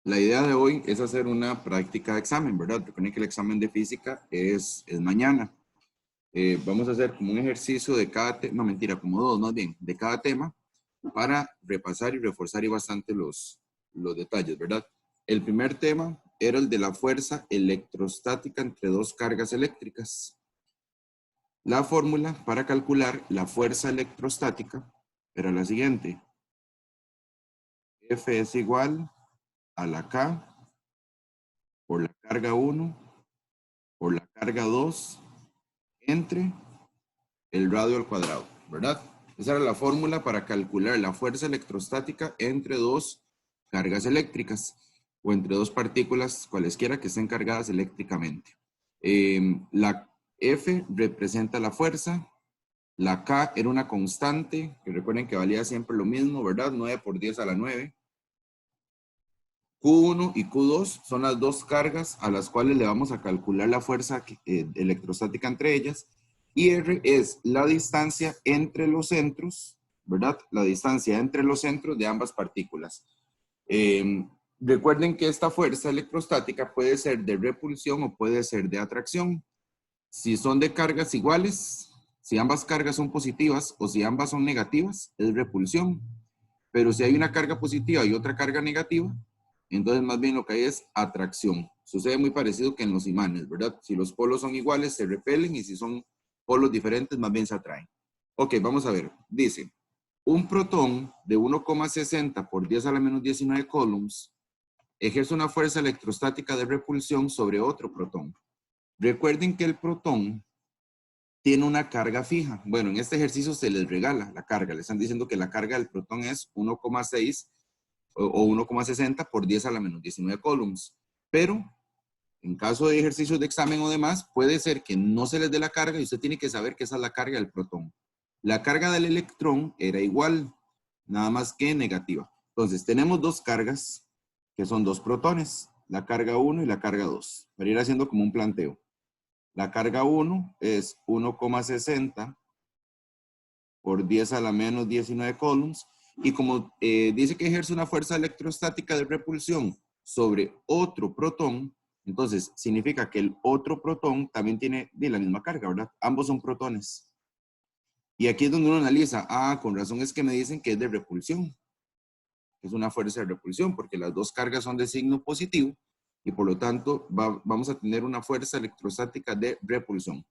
La idea de hoy es hacer una práctica de examen, ¿verdad? Recuerden que el examen de física es mañana. Vamos a hacer como un ejercicio de cada tema, no mentira, como dos más bien, de cada tema para repasar y reforzar y bastante los detalles, ¿verdad? El primer tema era el de la fuerza electrostática entre dos cargas eléctricas. La fórmula para calcular la fuerza electrostática era la siguiente. F es igual a la K por la carga 1 por la carga 2 entre el radio al cuadrado, ¿verdad? Esa era la fórmula para calcular la fuerza electrostática entre dos cargas eléctricas o entre dos partículas cualesquiera que estén cargadas eléctricamente. La F representa la fuerza, la K era una constante, que recuerden que valía siempre lo mismo, ¿verdad? 9 por 10 a la 9. Q1 y Q2 son las dos cargas a las cuales le vamos a calcular la fuerza electrostática entre ellas. Y R es la distancia entre los centros, ¿verdad? La distancia entre los centros de ambas partículas. Recuerden que esta fuerza electrostática puede ser de repulsión o puede ser de atracción. Si son de cargas iguales, si ambas cargas son positivas o si ambas son negativas, es repulsión. Pero si hay una carga positiva y otra carga negativa, entonces más bien lo que hay es atracción. Sucede muy parecido que en los imanes, ¿verdad? Si los polos son iguales, se repelen y si son polos diferentes, más bien se atraen. Ok, vamos a ver. Dice, un protón de 1,60 por 10 a la menos 19 coulombs ejerce una fuerza electrostática de repulsión sobre otro protón. Recuerden que el protón tiene una carga fija. Bueno, en este ejercicio se les regala la carga. Le están diciendo que la carga del protón es 1,6 o 1,60 por 10 a la menos 19 coulombs. Pero en caso de ejercicios de examen o demás, puede ser que no se les dé la carga y usted tiene que saber que esa es la carga del protón. La carga del electrón era igual, nada más que negativa. Entonces, tenemos dos cargas, que son dos protones, la carga 1 y la carga 2. Para ir haciendo como un planteo. La carga 1 es 1,60 por 10 a la menos 19 coulombs. Y como dice que ejerce una fuerza electrostática de repulsión sobre otro protón, entonces significa que el otro protón también tiene la misma carga, ¿verdad? Ambos son protones. Y aquí es donde uno analiza, con razón es que me dicen que es de repulsión. Es una fuerza de repulsión porque las dos cargas son de signo positivo y por lo tanto vamos a tener una fuerza electrostática de repulsión.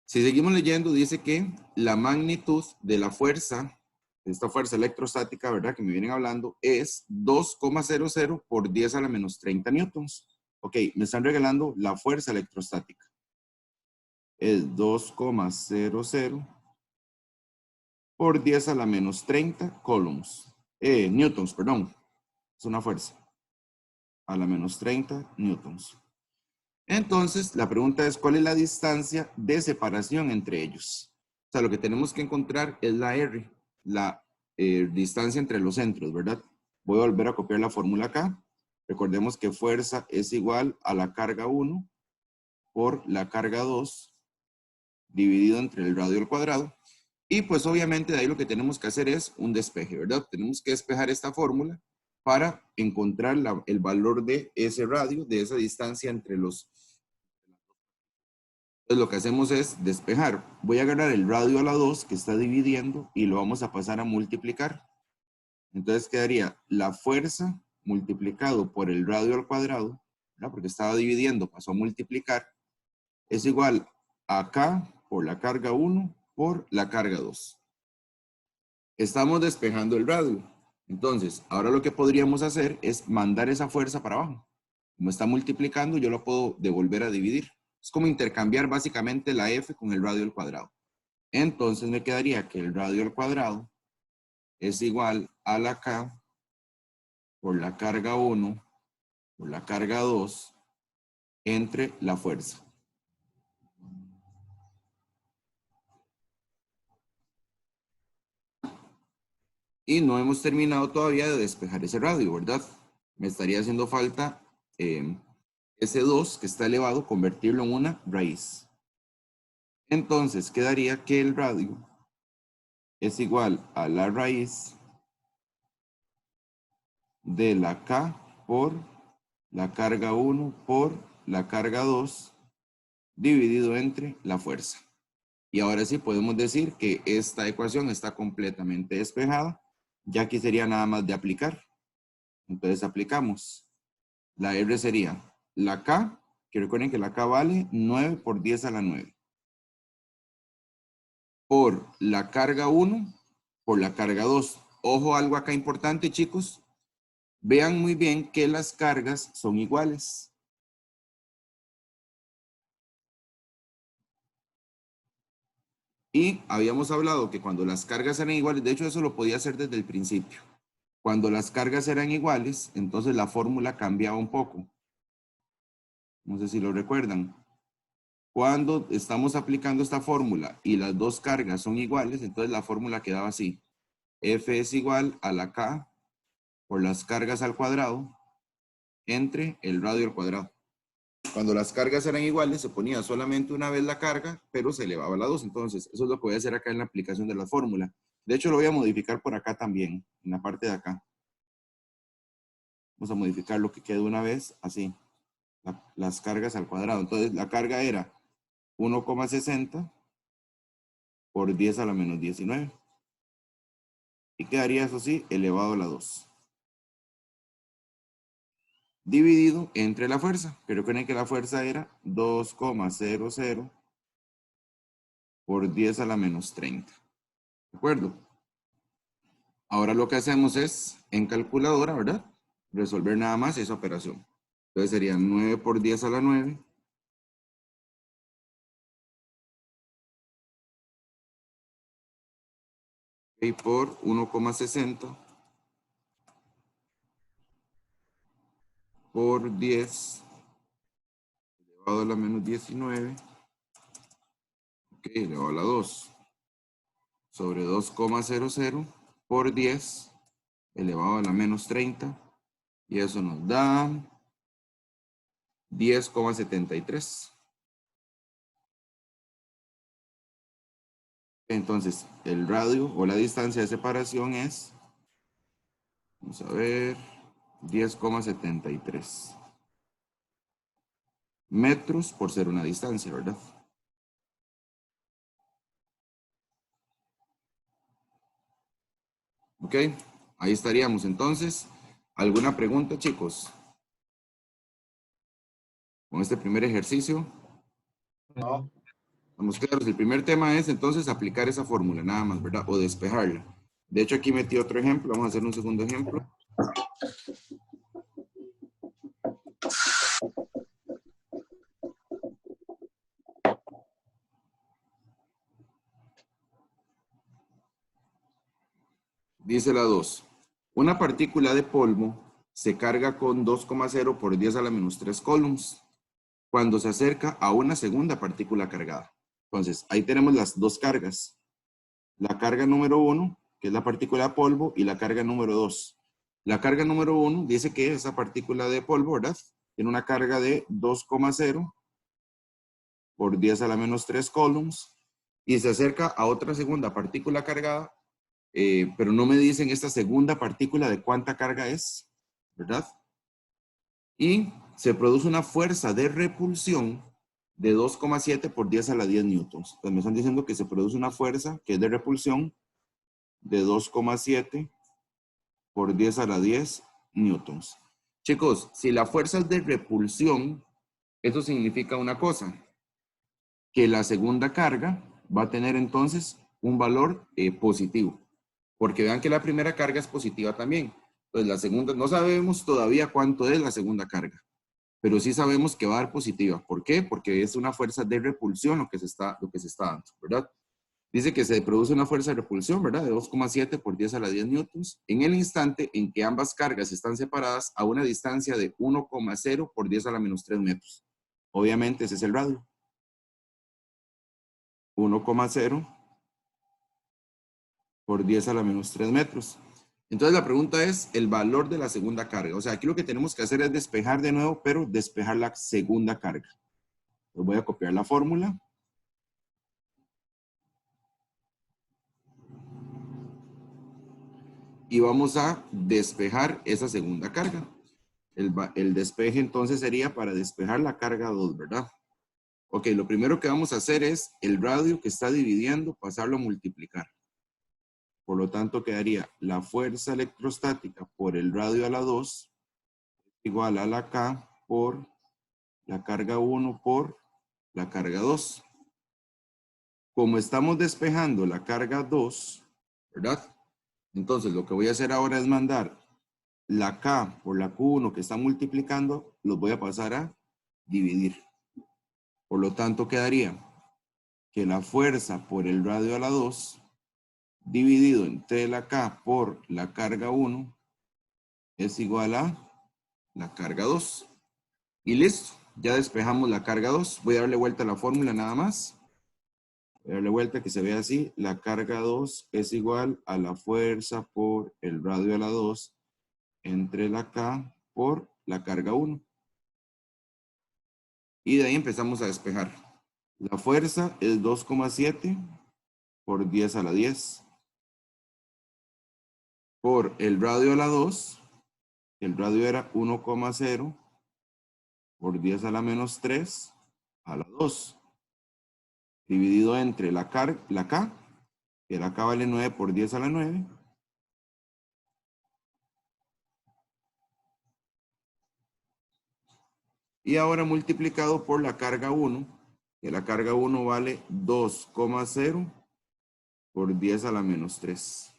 Si seguimos leyendo, dice que la magnitud de la fuerza, de esta fuerza electrostática, ¿verdad? Que me vienen hablando, es 2,00 por 10 a la menos 30 newtons. Ok, me están regalando la fuerza electrostática. Es 2,00 por 10 a la menos 30 coulombs. Newtons, perdón. Es una fuerza. A la menos 30 newtons. Entonces, la pregunta es, ¿cuál es la distancia de separación entre ellos? O sea, lo que tenemos que encontrar es la R, la distancia entre los centros, ¿verdad? Voy a volver a copiar la fórmula acá. Recordemos que fuerza es igual a la carga 1 por la carga 2 dividido entre el radio al cuadrado. Y pues obviamente de ahí lo que tenemos que hacer es un despeje, ¿verdad? Tenemos que despejar esta fórmula para encontrar el valor de ese radio, de esa distancia entre los. Entonces lo que hacemos es despejar. Voy a agarrar el radio a la 2 que está dividiendo y lo vamos a pasar a multiplicar. Entonces quedaría la fuerza multiplicado por el radio al cuadrado, ¿verdad? Porque estaba dividiendo, pasó a multiplicar, es igual a K por la carga 1 por la carga 2. Estamos despejando el radio. Entonces, ahora lo que podríamos hacer es mandar esa fuerza para abajo. Como está multiplicando, yo lo puedo devolver a dividir. Es como intercambiar básicamente la F con el radio al cuadrado. Entonces me quedaría que el radio al cuadrado es igual a la K por la carga 1 por la carga 2 entre la fuerza. Y no hemos terminado todavía de despejar ese radio, ¿verdad? Me estaría haciendo falta ese 2 que está elevado, convertirlo en una raíz. Entonces quedaría que el radio es igual a la raíz de la K por la carga 1 por la carga 2 dividido entre la fuerza. Y ahora sí podemos decir que esta ecuación está completamente despejada. Ya aquí sería nada más de aplicar. Entonces aplicamos. La R sería la K, que recuerden que la K vale 9 por 10 a la 9. Por la carga 1 por la carga 2. Ojo, algo acá importante, chicos. Vean muy bien que las cargas son iguales. Y habíamos hablado que cuando las cargas eran iguales, de hecho eso lo podía hacer desde el principio. Cuando las cargas eran iguales, entonces la fórmula cambiaba un poco. No sé si lo recuerdan. Cuando estamos aplicando esta fórmula y las dos cargas son iguales, entonces la fórmula quedaba así. F es igual a la K por las cargas al cuadrado entre el radio al cuadrado. Cuando las cargas eran iguales, se ponía solamente una vez la carga, pero se elevaba a la 2. Entonces, eso es lo que voy a hacer acá en la aplicación de la fórmula. De hecho, lo voy a modificar por acá también, en la parte de acá. Vamos a modificar lo que quede una vez, así. Las cargas al cuadrado. Entonces, la carga era 1,60 por 10 a la menos 19. Y quedaría eso sí, elevado a la 2. Dividido entre la fuerza. Que recuerden que la fuerza era 2,00 por 10 a la menos 30. ¿De acuerdo? Ahora lo que hacemos es, en calculadora, ¿verdad? Resolver nada más esa operación. Entonces sería 9 por 10 a la 9. Y por 1,60 por 10 elevado a la menos 19. Ok, elevado a la 2. Sobre 2,00 por 10 elevado a la menos 30. Y eso nos da 10,73. Entonces, el radio o la distancia de separación es, vamos a ver, 10,73 metros por ser una distancia, ¿verdad? Ok, ahí estaríamos entonces. ¿Alguna pregunta, chicos? Con este primer ejercicio. No. Vamos claros, el primer tema es entonces aplicar esa fórmula, nada más, ¿verdad? O despejarla. De hecho, aquí metí otro ejemplo. Vamos a hacer un segundo ejemplo. Dice la 2. Una partícula de polvo se carga con 2,0 por 10 a la menos 3 coulombs cuando se acerca a una segunda partícula cargada. Entonces, ahí tenemos las dos cargas. La carga número 1, que es la partícula de polvo, y la carga número 2. La carga número 1 dice que esa partícula de polvo, ¿verdad? Tiene una carga de 2,0 por 10 a la menos 3 coulombs y se acerca a otra segunda partícula cargada, pero no me dicen esta segunda partícula de cuánta carga es, ¿verdad? Y se produce una fuerza de repulsión de 2,7 por 10 a la 10 newtons. Entonces me están diciendo que se produce una fuerza que es de repulsión de 2,7 por 10 a la 10 newtons. Chicos, si la fuerza es de repulsión, eso significa una cosa, que la segunda carga va a tener entonces un valor positivo. Porque vean que la primera carga es positiva también. Entonces la segunda, no sabemos todavía cuánto es la segunda carga, pero sí sabemos que va a dar positiva. ¿Por qué? Porque es una fuerza de repulsión lo que se está dando, ¿verdad? Dice que se produce una fuerza de repulsión, ¿verdad? De 2,7 por 10 a la 10 newtons en el instante en que ambas cargas están separadas a una distancia de 1,0 por 10 a la menos 3 metros. Obviamente ese es el radio. 1,0 por 10 a la menos 3 metros. Entonces la pregunta es el valor de la segunda carga. O sea, aquí lo que tenemos que hacer es despejar de nuevo, pero despejar la segunda carga. Entonces voy a copiar la fórmula. Y vamos a despejar esa segunda carga. El despeje entonces sería para despejar la carga 2, ¿verdad? Ok, lo primero que vamos a hacer es el radio que está dividiendo, pasarlo a multiplicar. Por lo tanto, quedaría la fuerza electrostática por el radio a la 2 igual a la K por la carga 1 por la carga 2. Como estamos despejando la carga 2, ¿verdad? Entonces, lo que voy a hacer ahora es mandar la K por la Q1 que está multiplicando, los voy a pasar a dividir. Por lo tanto, quedaría que la fuerza por el radio a la 2 dividido entre la K por la carga 1 es igual a la carga 2. Y listo, ya despejamos la carga 2. Voy a darle vuelta a la fórmula nada más. Voy a darle vuelta que se vea así. La carga 2 es igual a la fuerza por el radio a la 2 entre la K por la carga 1. Y de ahí empezamos a despejar. La fuerza es 2,7 por 10 a la 10. Por el radio a la 2, el radio era 1,0 por 10 a la menos 3 a la 2. Dividido entre la K, que la K vale 9 por 10 a la 9. Y ahora multiplicado por la carga 1, que la carga 1 vale 2,0 por 10 a la menos 3.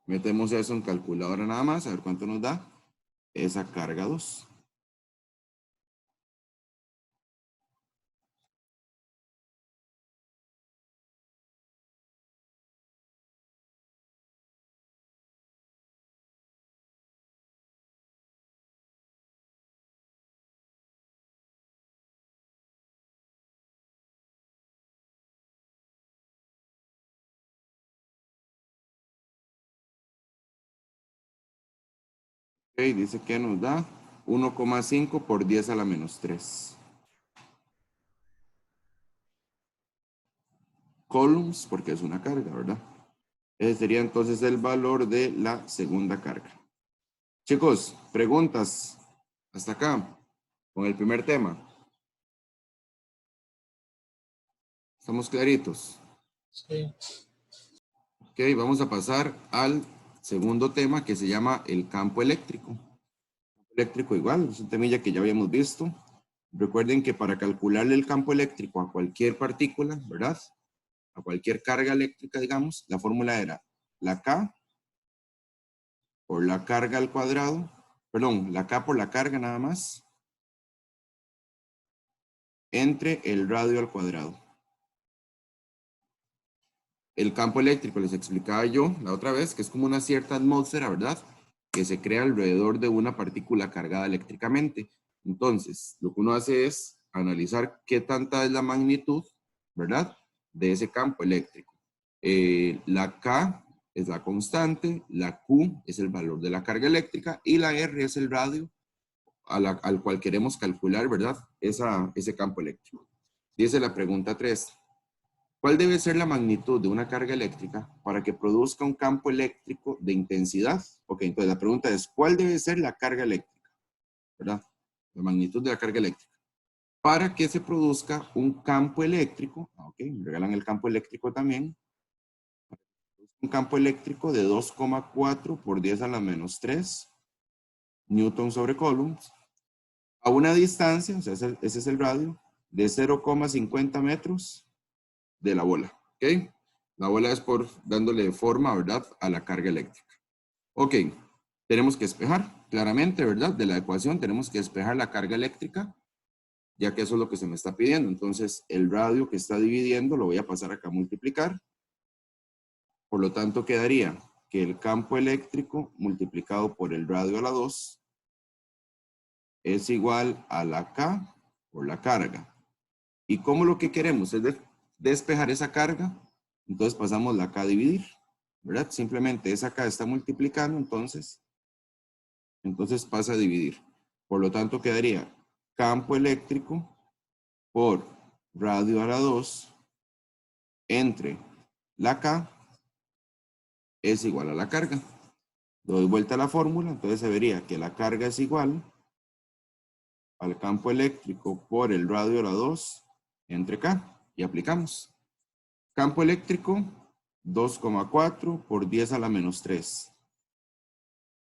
Metemos eso en calculadora nada más, a ver cuánto nos da esa carga 2. Ok, dice que nos da 1,5 por 10 a la menos 3. Coulombs, porque es una carga, ¿verdad? Ese sería entonces el valor de la segunda carga. Chicos, preguntas hasta acá con el primer tema. ¿Estamos claritos? Sí. Ok, vamos a pasar al segundo tema que se llama el campo eléctrico. Eléctrico igual, es un temilla que ya habíamos visto. Recuerden que para calcularle el campo eléctrico a cualquier partícula, ¿verdad? A cualquier carga eléctrica, digamos, la fórmula era la K por la carga al cuadrado, perdón, la K por la carga nada más, entre el radio al cuadrado. El campo eléctrico, les explicaba yo la otra vez, que es como una cierta atmósfera, ¿verdad? Que se crea alrededor de una partícula cargada eléctricamente. Entonces, lo que uno hace es analizar qué tanta es la magnitud, ¿verdad? De ese campo eléctrico. La K es la constante, la Q es el valor de la carga eléctrica y la R es el radio al cual queremos calcular, ¿verdad? Ese campo eléctrico. Dice la pregunta 3. ¿Cuál debe ser la magnitud de una carga eléctrica para que produzca un campo eléctrico de intensidad? Ok, entonces la pregunta es, ¿cuál debe ser la carga eléctrica? ¿Verdad? La magnitud de la carga eléctrica. Para que se produzca un campo eléctrico, ok, me regalan el campo eléctrico también, un campo eléctrico de 2,4 por 10 a la menos 3 newton sobre coulombs, a una distancia, o sea, ese es el radio, de 0,50 metros de la bola, ¿ok? La bola es por dándole forma, ¿verdad?, a la carga eléctrica. Ok, tenemos que despejar, claramente, ¿verdad? De la ecuación tenemos que despejar la carga eléctrica, ya que eso es lo que se me está pidiendo. Entonces, el radio que está dividiendo lo voy a pasar acá a multiplicar. Por lo tanto, quedaría que el campo eléctrico multiplicado por el radio a la 2 es igual a la K por la carga. Y como lo que queremos es despejar esa carga, entonces pasamos la K a dividir, ¿verdad? Simplemente esa K está multiplicando, entonces pasa a dividir. Por lo tanto, quedaría campo eléctrico por radio a la 2 entre la K es igual a la carga. Doy vuelta a la fórmula, entonces se vería que la carga es igual al campo eléctrico por el radio a la 2 entre K. Y aplicamos. Campo eléctrico, 2,4 por 10 a la menos 3.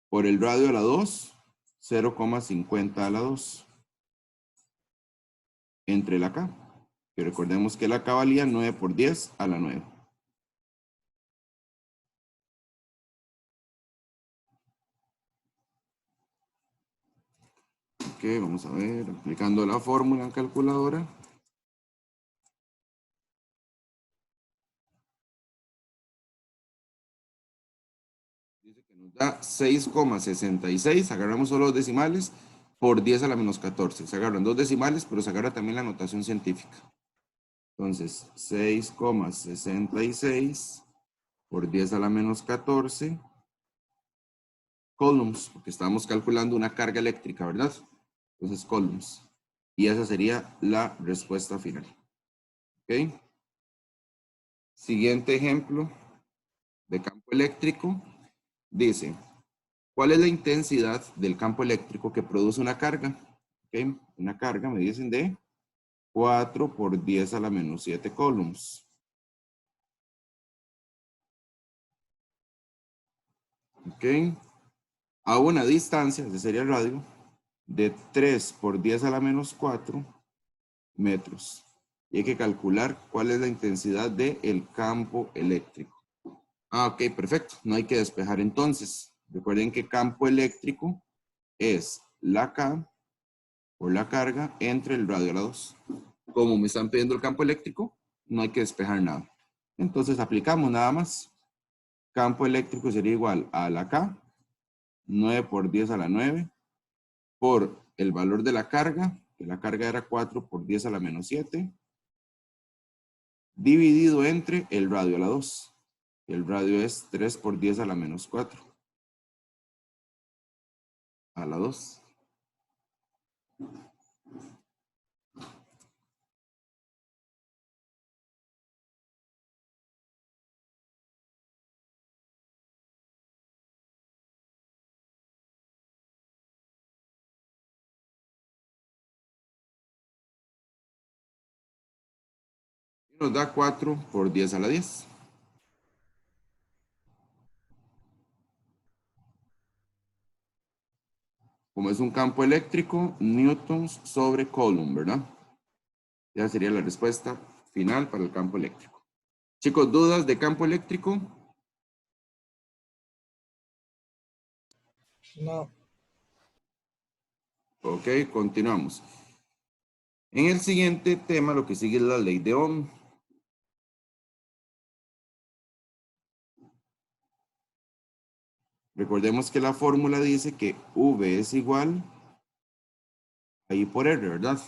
Por el radio a la 2, 0,50 a la 2. Entre la K. Que recordemos que la K valía 9 por 10 a la 9. Ok, vamos a ver, aplicando la fórmula en calculadora. Dice que nos da 6,66. Agarramos solo los decimales por 10 a la menos 14. Se agarran dos decimales, pero se agarra también la notación científica. Entonces, 6,66 por 10 a la menos 14 coulombs, porque estamos calculando una carga eléctrica, ¿verdad? Entonces, coulombs. Y esa sería la respuesta final. ¿Ok? Siguiente ejemplo de campo eléctrico. Dice, ¿cuál es la intensidad del campo eléctrico que produce una carga? ¿Ok? Una carga, me dicen, de 4 por 10 a la menos 7 coulombs. ¿Ok? A una distancia, ese sería el radio, de 3 por 10 a la menos 4 metros. Y hay que calcular cuál es la intensidad del campo eléctrico. Ah, ok, perfecto. No hay que despejar entonces. Recuerden que campo eléctrico es la K por la carga entre el radio a la 2. Como me están pidiendo el campo eléctrico, no hay que despejar nada. Entonces aplicamos nada más. Campo eléctrico sería igual a la K, 9 por 10 a la 9, por el valor de la carga, que la carga era 4 por 10 a la menos 7, dividido entre el radio a la 2. El radio es 3 por 10 a la menos 4. A la 2. Y nos da 4 por 10 a la 10. Como es un campo eléctrico, newtons sobre coulomb, ¿verdad? Ya sería la respuesta final para el campo eléctrico. Chicos, ¿dudas de campo eléctrico? No. Ok, continuamos. En el siguiente tema, lo que sigue es la ley de Ohm. Recordemos que la fórmula dice que V es igual a I por R, ¿verdad?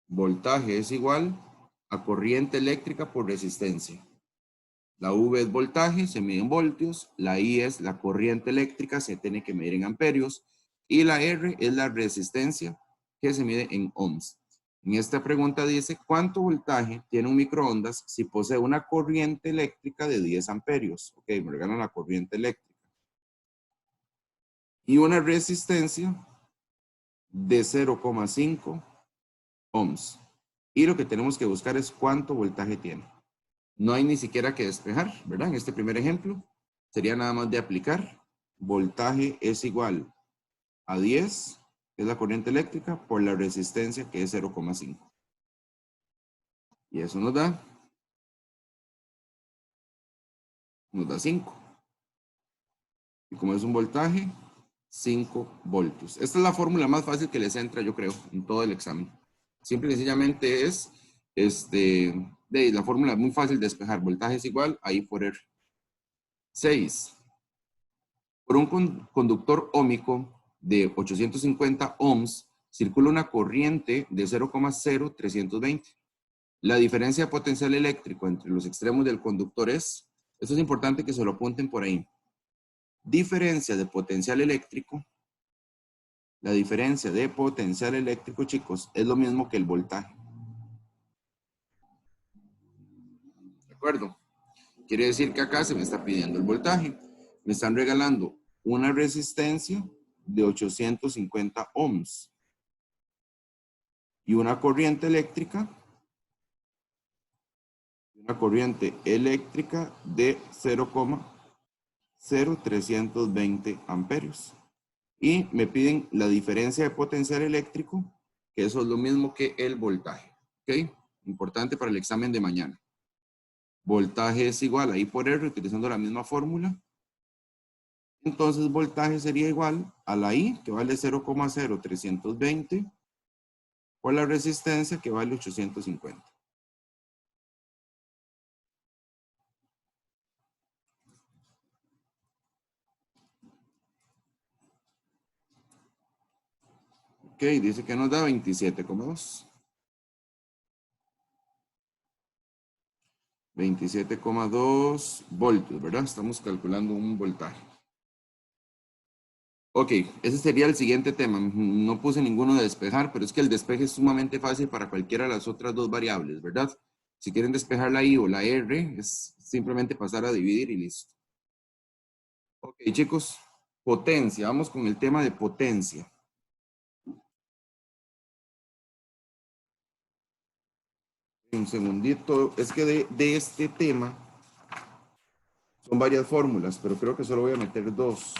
Voltaje es igual a corriente eléctrica por resistencia. La V es voltaje, se mide en voltios. La I es la corriente eléctrica, se tiene que medir en amperios. Y la R es la resistencia, que se mide en ohms. En esta pregunta dice, ¿cuánto voltaje tiene un microondas si posee una corriente eléctrica de 10 amperios? Ok, me regalan la corriente eléctrica. Y una resistencia de 0,5 ohms. Y lo que tenemos que buscar es cuánto voltaje tiene. No hay ni siquiera que despejar, ¿verdad? En este primer ejemplo, sería nada más de aplicar. Voltaje es igual a 10, que es la corriente eléctrica, por la resistencia, que es 0,5. Y eso nos da 5. Y como es un voltaje, 5 voltios. Esta es la fórmula más fácil que les entra, yo creo, en todo el examen. Simple y sencillamente es, la fórmula muy fácil de despejar. Voltaje es igual a I por R. 6. Por un conductor óhmico de 850 ohms, circula una corriente de 0,0320. La diferencia de potencial eléctrico entre los extremos del conductor es, esto es importante que se lo apunten por ahí, diferencia de potencial eléctrico. La diferencia de potencial eléctrico, chicos, es lo mismo que el voltaje. ¿De acuerdo? Quiere decir que acá se me está pidiendo el voltaje. me están regalando una resistencia de 850 ohms y una corriente eléctrica de 0,0320 amperios. Y me piden la diferencia de potencial eléctrico, que eso es lo mismo que el voltaje. ¿Ok? Importante para el examen de mañana. Voltaje es igual a I por R, utilizando la misma fórmula. Entonces, voltaje sería igual a la I, que vale 0,0320, por la resistencia, que vale 850. Ok, dice que nos da 27,2. 27,2 voltios, ¿verdad? Estamos calculando un voltaje. Ok, ese sería el siguiente tema. No puse ninguno de despejar, pero es que el despeje es sumamente fácil para cualquiera de las otras dos variables, ¿verdad? Si quieren despejar la I o la R, es simplemente pasar a dividir y listo. Ok, chicos, potencia. Vamos con el tema de potencia. Un segundito. Es que de este tema son varias fórmulas, pero creo que solo voy a meter dos.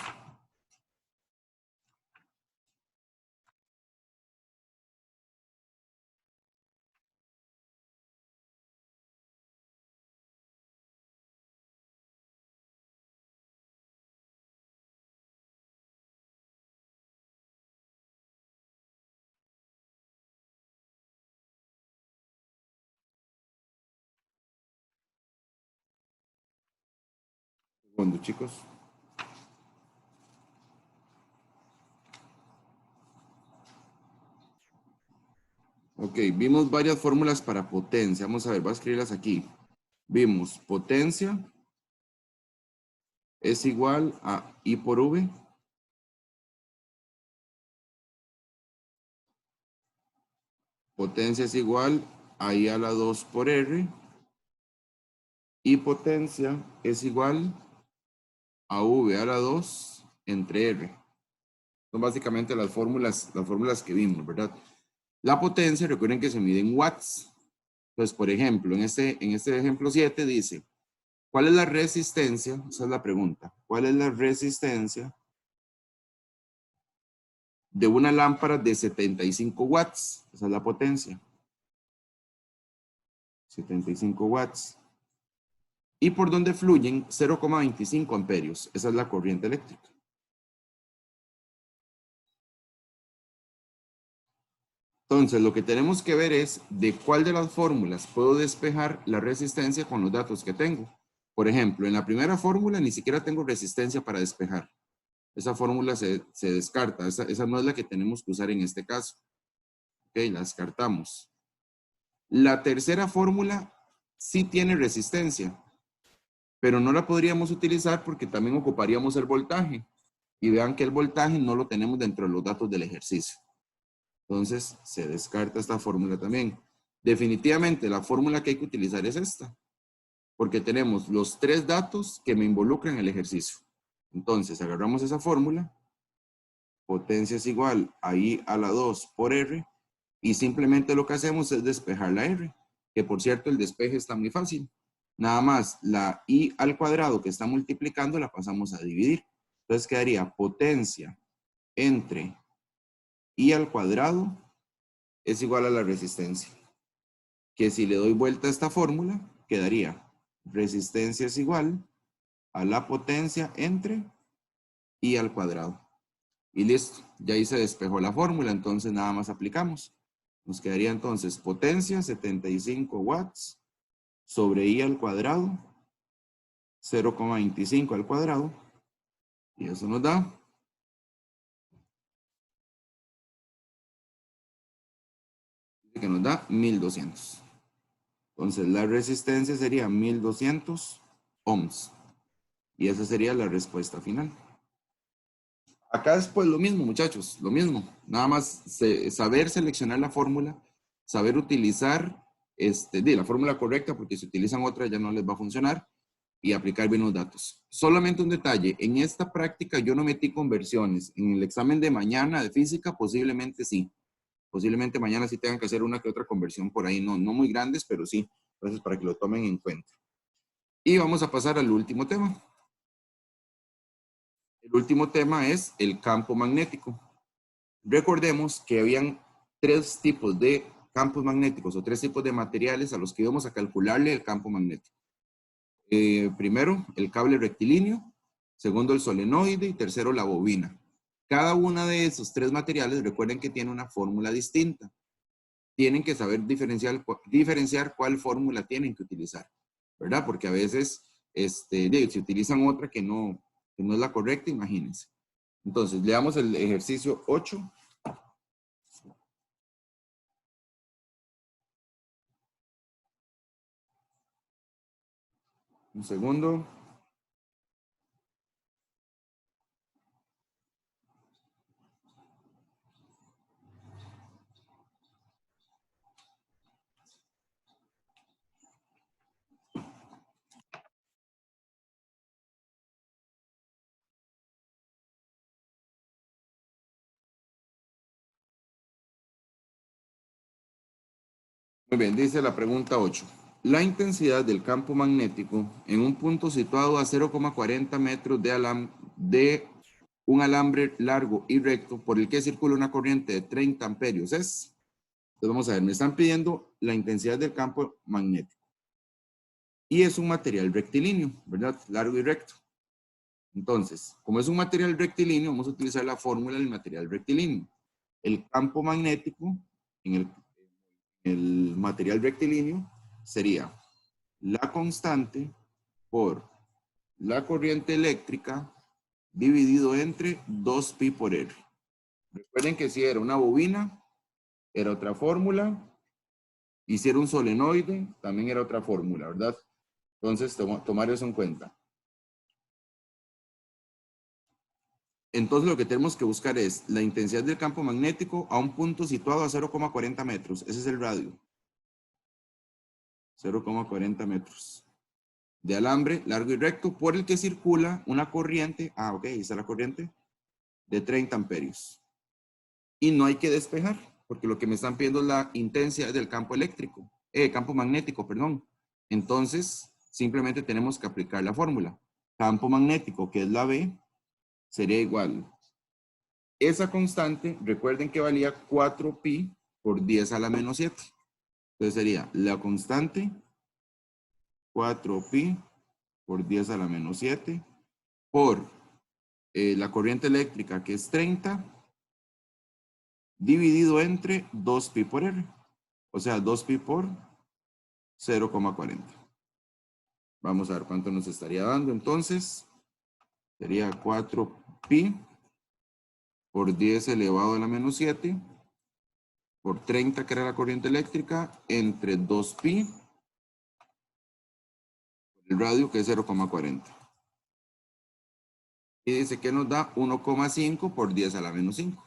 Segundo, chicos. Ok, vimos varias fórmulas para potencia. Vamos a ver, voy a escribirlas aquí. Vimos potencia es igual a I por V. Potencia es igual a I a la 2 por R. Y potencia es igual a V a la 2 entre R. Son básicamente las fórmulas que vimos, ¿verdad? La potencia, recuerden que se mide en watts. Entonces, por ejemplo, en este ejemplo 7 dice, ¿cuál es la resistencia? Esa es la pregunta. ¿Cuál es la resistencia de una lámpara de 75 watts? Esa es la potencia. 75 watts. ¿Y por donde fluyen 0,25 amperios? Esa es la corriente eléctrica. Entonces, lo que tenemos que ver es de cuál de las fórmulas puedo despejar la resistencia con los datos que tengo. Por ejemplo, en la primera fórmula ni siquiera tengo resistencia para despejar. Esa fórmula se descarta. Esa no es la que tenemos que usar en este caso. Ok, la descartamos. La tercera fórmula sí tiene resistencia, pero no la podríamos utilizar porque también ocuparíamos el voltaje. Y vean que el voltaje no lo tenemos dentro de los datos del ejercicio. Entonces, se descarta esta fórmula también. Definitivamente, la fórmula que hay que utilizar es esta, porque tenemos los tres datos que me involucran el ejercicio. Entonces, agarramos esa fórmula, potencia es igual a I a la 2 por R, y simplemente lo que hacemos es despejar la R, que por cierto, el despeje está muy fácil. Nada más, la I al cuadrado que está multiplicando la pasamos a dividir. Entonces, quedaría potencia entre I al cuadrado es igual a la resistencia. Que si le doy vuelta a esta fórmula, quedaría resistencia es igual a la potencia entre I al cuadrado. Y listo, ya ahí se despejó la fórmula, entonces nada más aplicamos. Nos quedaría entonces potencia 75 watts sobre I al cuadrado, 0,25 al cuadrado, y eso nos da que nos da 1200. Entonces la resistencia sería 1200 ohms. Y esa sería la respuesta final. Acá es pues lo mismo, muchachos, lo mismo. Nada más saber seleccionar la fórmula, saber utilizar la fórmula correcta, porque si utilizan otra ya no les va a funcionar. y aplicar bien los datos. Solamente un detalle, en esta práctica yo no metí conversiones. En el examen de mañana de física posiblemente sí. Posiblemente mañana sí tengan que hacer una que otra conversión por ahí, no muy grandes, pero sí. Entonces, para que lo tomen en cuenta. Y vamos a pasar al último tema. El último tema es el campo magnético. Recordemos que habían tres tipos de campos magnéticos o tres tipos de materiales a los que íbamos a calcularle el campo magnético. Primero, el cable rectilíneo. Segundo, el solenoide. Y tercero, la bobina. Cada una de esos tres materiales, recuerden que tiene una fórmula distinta. Tienen que saber diferenciar cuál fórmula tienen que utilizar, ¿verdad? Porque a veces si utilizan otra que no es la correcta, imagínense. Entonces, le damos el ejercicio 8. Un segundo. Muy bien, dice la pregunta 8. La intensidad del campo magnético en un punto situado a 0,40 metros de un alambre largo y recto por el que circula una corriente de 30 amperios es. Entonces vamos a ver, me están pidiendo la intensidad del campo magnético. Y es un material rectilíneo, ¿verdad? Largo y recto. Entonces, como es un material rectilíneo, vamos a utilizar la fórmula del material rectilíneo. El campo magnético en el material rectilíneo sería la constante por la corriente eléctrica dividido entre 2pi por r. Recuerden que si era una bobina, era otra fórmula, y si era un solenoide, también era otra fórmula, ¿verdad? Entonces, tomar eso en cuenta. Entonces, lo que tenemos que buscar es la intensidad del campo magnético a un punto situado a 0,40 metros. Ese es el radio. 0,40 metros. De alambre largo y recto por el que circula una corriente, ok, ahí está la corriente, de 30 amperios. Y no hay que despejar, porque lo que me están pidiendo es la intensidad del campo eléctrico, campo magnético, perdón. Entonces, simplemente tenemos que aplicar la fórmula. Campo magnético, que es la B, sería igual. Esa constante, recuerden que valía 4pi por 10 a la menos 7. Entonces sería la constante 4pi por 10 a la menos 7 por la corriente eléctrica, que es 30, dividido entre 2pi por r. O sea, 2pi por 0,40. Vamos a ver cuánto nos estaría dando. Entonces, sería 4pi por 10 elevado a la menos 7 por 30, que era la corriente eléctrica, entre 2pi, el radio, que es 0,40. Y dice que nos da 1,5 por 10 a la menos 5.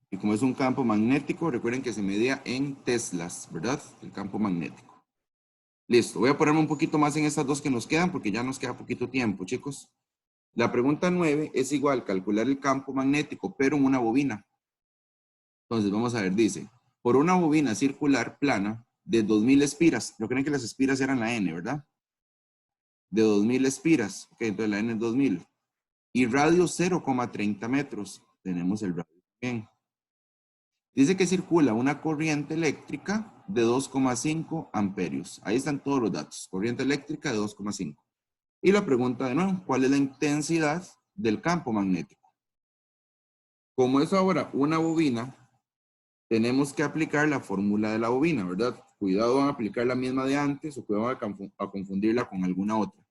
Y como es un campo magnético, recuerden que se medía en teslas, ¿verdad? El campo magnético. Listo, voy a ponerme un poquito más en estas dos que nos quedan porque ya nos queda poquito tiempo, chicos. La pregunta 9 es igual, calcular el campo magnético, pero en una bobina. Entonces, vamos a ver, dice, por una bobina circular plana de 2000 espiras. Recuerden que las espiras eran la N, ¿verdad? De 2000 espiras. Ok, entonces la N es 2000. Y radio 0,30 metros. Tenemos el radio bien. Dice que circula una corriente eléctrica de 2,5 amperios. Ahí están todos los datos. Corriente eléctrica de 2,5. Y la pregunta de nuevo, ¿cuál es la intensidad del campo magnético? Como es ahora una bobina, tenemos que aplicar la fórmula de la bobina, ¿verdad? Cuidado van a aplicar la misma de antes o cuidado a confundirla con alguna otra.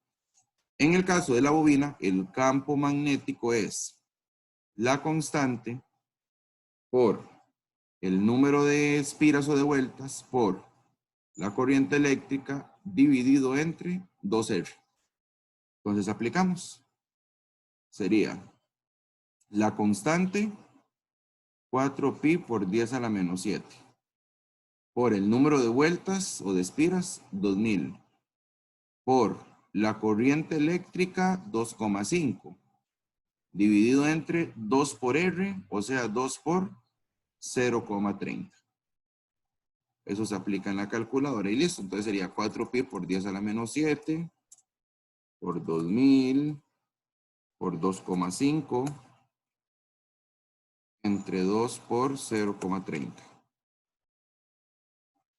En el caso de la bobina, el campo magnético es la constante por el número de espiras o de vueltas por la corriente eléctrica dividido entre 2R. Entonces aplicamos. Sería la constante 4pi por 10 a la menos 7 por el número de vueltas o de espiras, 2000, por la corriente eléctrica, 2,5, dividido entre 2 por R, o sea, 2 por 0,30. Eso se aplica en la calculadora y listo. Entonces sería 4pi por 10 a la menos 7, por 2000, por 2,5, entre 2 por 0,30.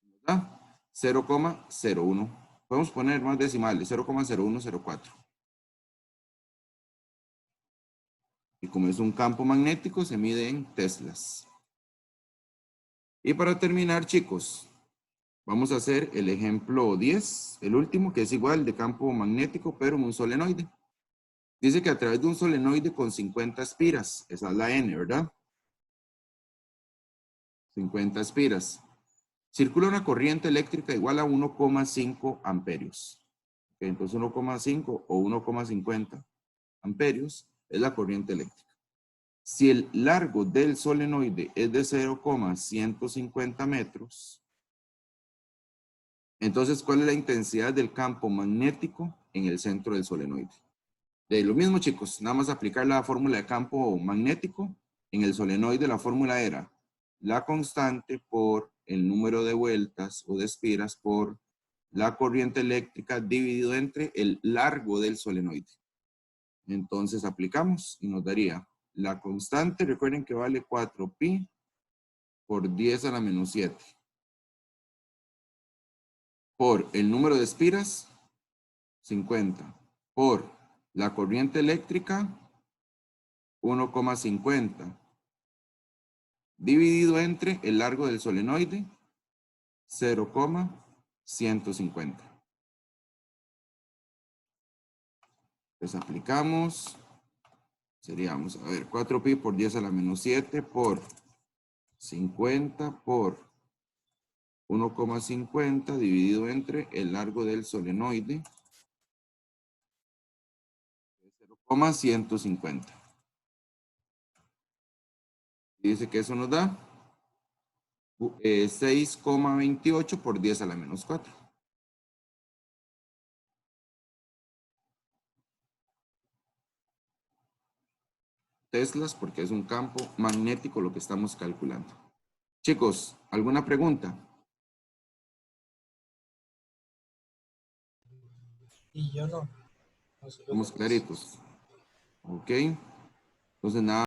¿Verdad? 0,01. Podemos poner más decimales, 0,0104. Y como es un campo magnético, se mide en teslas. Y para terminar, chicos, vamos a hacer el ejemplo 10, el último, que es igual de campo magnético, pero en un solenoide. Dice que a través de un solenoide con 50 espiras, esa es la N, ¿verdad? 50 espiras. Circula una corriente eléctrica igual a 1,5 amperios. Entonces 1,5 o 1,50 amperios es la corriente eléctrica. Si el largo del solenoide es de 0,150 metros, entonces, ¿cuál es la intensidad del campo magnético en el centro del solenoide? De lo mismo, chicos, nada más aplicar la fórmula de campo magnético. En el solenoide la fórmula era la constante por el número de vueltas o de espiras por la corriente eléctrica dividido entre el largo del solenoide. Entonces aplicamos y nos daría la constante, recuerden que vale 4pi por 10 a la menos 7. Por el número de espiras, 50. Por la corriente eléctrica, 1,50. Dividido entre el largo del solenoide, 0,150. Entonces aplicamos, sería, vamos a ver, 4pi por 10 a la menos 7 por 50 por 1,50 dividido entre el largo del solenoide, 0,150. Y dice que eso nos da 6,28 por 10 a la menos 4. Teslas, porque es un campo magnético lo que estamos calculando. Chicos, ¿alguna pregunta? Y yo no. No sé los Estamos demás. claritos. Ok. Entonces, nada.